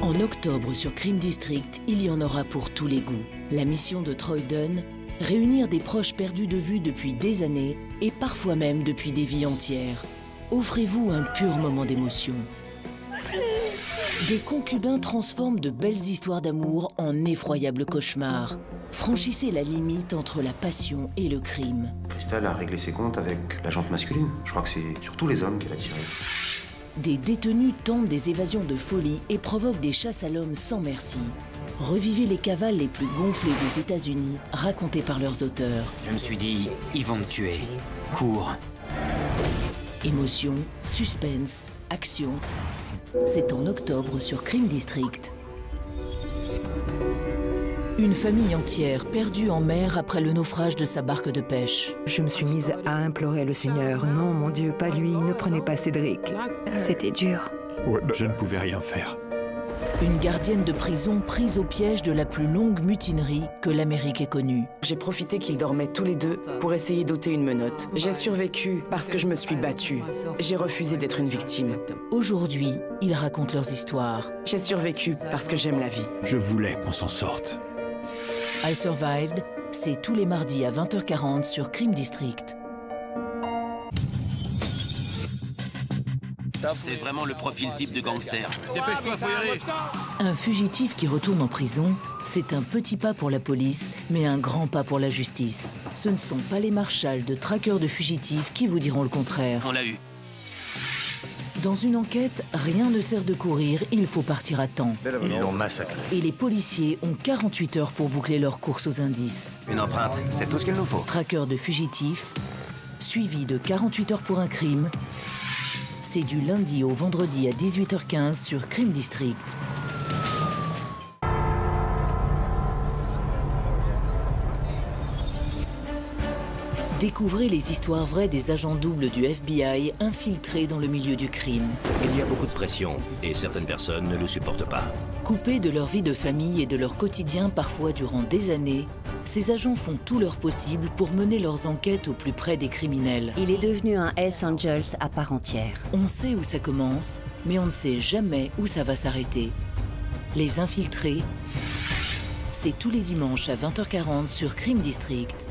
En octobre sur Crime District, il y en aura pour tous les goûts. La mission de Troy Dunn, réunir des proches perdus de vue depuis des années et parfois même depuis des vies entières. Offrez-vous un pur moment d'émotion. Des concubins transforment de belles histoires d'amour en effroyables cauchemars. Franchissez la limite entre la passion et le crime. Crystal a réglé ses comptes avec la jante masculine. Je crois que c'est surtout les hommes qu'elle a tiré. Des détenus tentent des évasions de folie et provoquent des chasses à l'homme sans merci. Revivez les cavales les plus gonflées des États-Unis, racontées par leurs auteurs. Je me suis dit, ils vont me tuer. Cours. Émotion, suspense, action. C'est en octobre sur Crime District. Une famille entière perdue en mer après le naufrage de sa barque de pêche. Je me suis mise à implorer le Seigneur. Non, mon Dieu, pas lui, ne prenez pas Cédric. C'était dur. Je ne pouvais rien faire. Une gardienne de prison prise au piège de la plus longue mutinerie que l'Amérique ait connue. J'ai profité qu'ils dormaient tous les deux pour essayer d'ôter une menotte. J'ai survécu parce que je me suis battue. J'ai refusé d'être une victime. Aujourd'hui, ils racontent leurs histoires. J'ai survécu parce que j'aime la vie. Je voulais qu'on s'en sorte. I Survived, c'est tous les mardis à 20h40 sur Crime District. C'est vraiment le profil type de gangster. Dépêche-toi, faut y aller. Un fugitif qui retourne en prison, c'est un petit pas pour la police, mais un grand pas pour la justice. Ce ne sont pas les marshals de traqueurs de fugitifs qui vous diront le contraire. On l'a eu. Dans une enquête, rien ne sert de courir, il faut partir à temps. Ils l'ont massacré. Et les policiers ont 48 heures pour boucler leur course aux indices. Une empreinte, c'est tout ce qu'il nous faut. Traqueurs de fugitifs, suivi de 48 heures pour un crime. C'est du lundi au vendredi à 18h15 sur Crime District. Découvrez les histoires vraies des agents doubles du FBI infiltrés dans le milieu du crime. Il y a beaucoup de pression et certaines personnes ne le supportent pas. Coupés de leur vie de famille et de leur quotidien parfois durant des années, ces agents font tout leur possible pour mener leurs enquêtes au plus près des criminels. Il est devenu un Hells Angels à part entière. On sait où ça commence, mais on ne sait jamais où ça va s'arrêter. Les Infiltrés, c'est tous les dimanches à 20h40 sur Crime District.